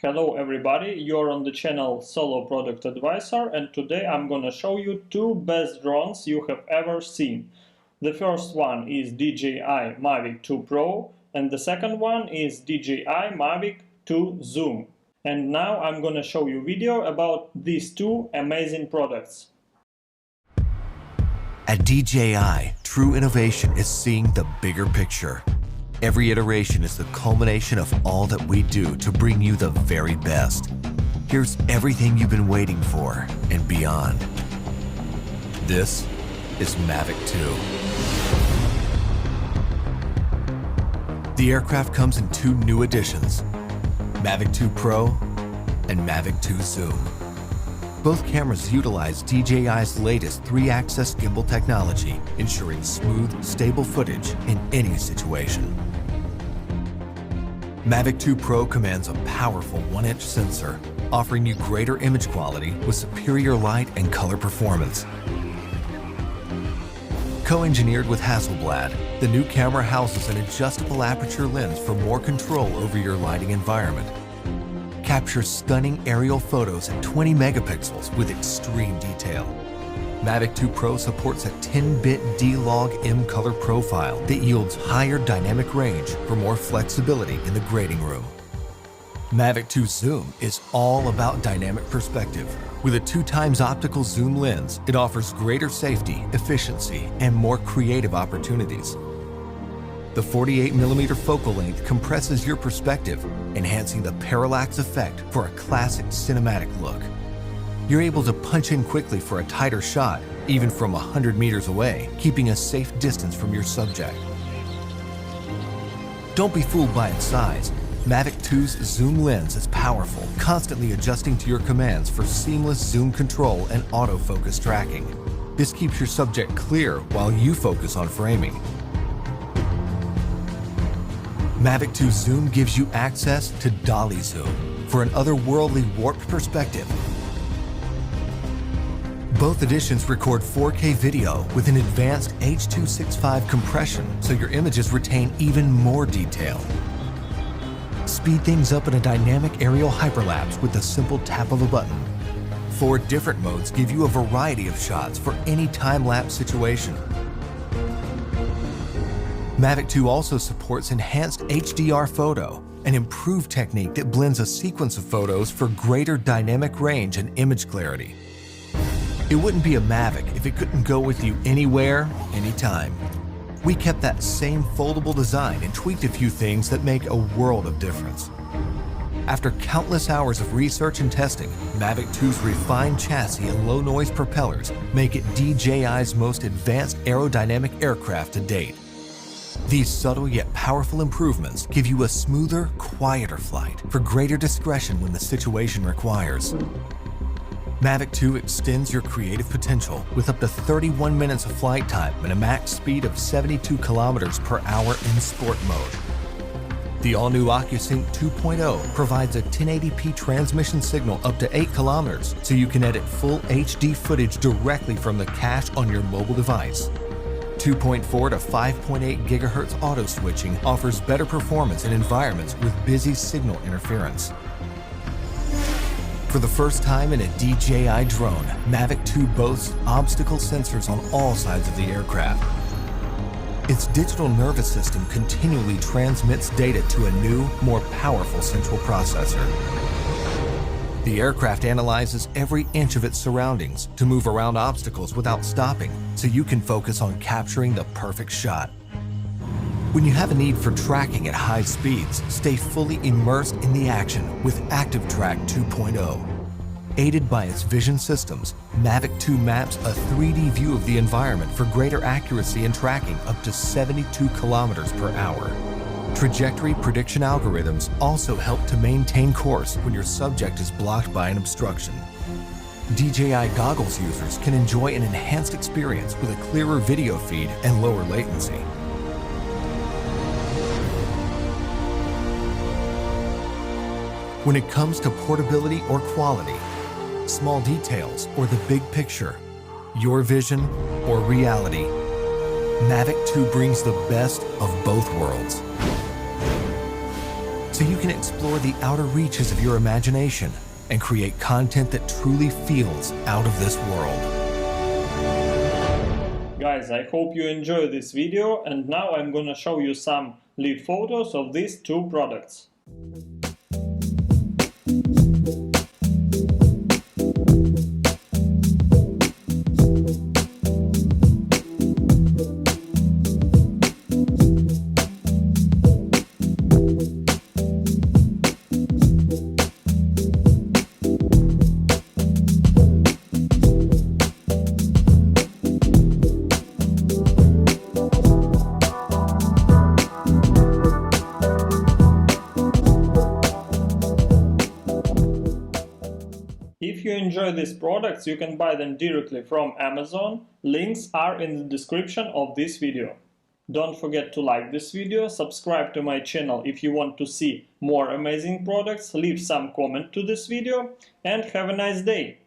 Hello everybody, you're on the channel Solo Product Advisor, and today I'm gonna show you two best drones you have ever seen. The first one is DJI Mavic 2 Pro and the second one is DJI Mavic 2 Zoom. And now I'm gonna show you video about these two amazing products. At DJI, true innovation is seeing the bigger picture. Every iteration is the culmination of all that we do to bring you the very best. Here's everything you've been waiting for and beyond. This is Mavic 2. The aircraft comes in two new editions, Mavic 2 Pro and Mavic 2 Zoom. Both cameras utilize DJI's latest 3-axis gimbal technology, ensuring smooth, stable footage in any situation. Mavic 2 Pro commands a powerful 1-inch sensor, offering you greater image quality with superior light and color performance. Co-engineered with Hasselblad, the new camera houses an adjustable aperture lens for more control over your lighting environment. Capture stunning aerial photos at 20 megapixels with extreme detail. Mavic 2 Pro supports a 10-bit D-Log-M color profile that yields higher dynamic range for more flexibility in the grading room. Mavic 2 Zoom is all about dynamic perspective. With a 2x optical zoom lens, it offers greater safety, efficiency, and more creative opportunities. The 48mm focal length compresses your perspective, enhancing the parallax effect for a classic cinematic look. You're able to punch in quickly for a tighter shot, even from 100 meters away, keeping a safe distance from your subject. Don't be fooled by its size. Mavic 2's zoom lens is powerful, constantly adjusting to your commands for seamless zoom control and autofocus tracking. This keeps your subject clear while you focus on framing. Mavic 2 Zoom gives you access to dolly zoom for an otherworldly warped perspective. Both editions record 4K video with an advanced H.265 compression, so your images retain even more detail. Speed things up in a dynamic aerial hyperlapse with the simple tap of a button. 4 different modes give you a variety of shots for any time-lapse situation. Mavic 2 also supports enhanced HDR photo, an improved technique that blends a sequence of photos for greater dynamic range and image clarity. It wouldn't be a Mavic if it couldn't go with you anywhere, anytime. We kept that same foldable design and tweaked a few things that make a world of difference. After countless hours of research and testing, Mavic 2's refined chassis and low-noise propellers make it DJI's most advanced aerodynamic aircraft to date. These subtle yet powerful improvements give you a smoother, quieter flight for greater discretion when the situation requires. Mavic 2 extends your creative potential with up to 31 minutes of flight time and a max speed of 72 kilometers per hour in sport mode. The all-new OcuSync 2.0 provides a 1080p transmission signal up to 8 kilometers, so you can edit full HD footage directly from the cache on your mobile device. 2.4 to 5.8 GHz auto switching offers better performance in environments with busy signal interference. For the first time in a DJI drone, Mavic 2 boasts obstacle sensors on all sides of the aircraft. Its digital nervous system continually transmits data to a new, more powerful central processor. The aircraft analyzes every inch of its surroundings to move around obstacles without stopping, so you can focus on capturing the perfect shot. When you have a need for tracking at high speeds, stay fully immersed in the action with Active Track 2.0. Aided by its vision systems, Mavic 2 maps a 3D view of the environment for greater accuracy in tracking up to 72 kilometers per hour. Trajectory prediction algorithms also help to maintain course when your subject is blocked by an obstruction. DJI goggles users can enjoy an enhanced experience with a clearer video feed and lower latency. When it comes to portability or quality, small details or the big picture, your vision or reality, Mavic 2 brings the best of both worlds. so you can explore the outer reaches of your imagination and create content that truly feels out of this world. Guys, I hope you enjoy this video, and now I'm gonna show you some live photos of these two products. If you enjoy these products, you can buy them directly from Amazon. Links are in the description of this video. Don't forget to like this video, subscribe to my channel if you want to see more amazing products, leave some comment to this video, and have a nice day!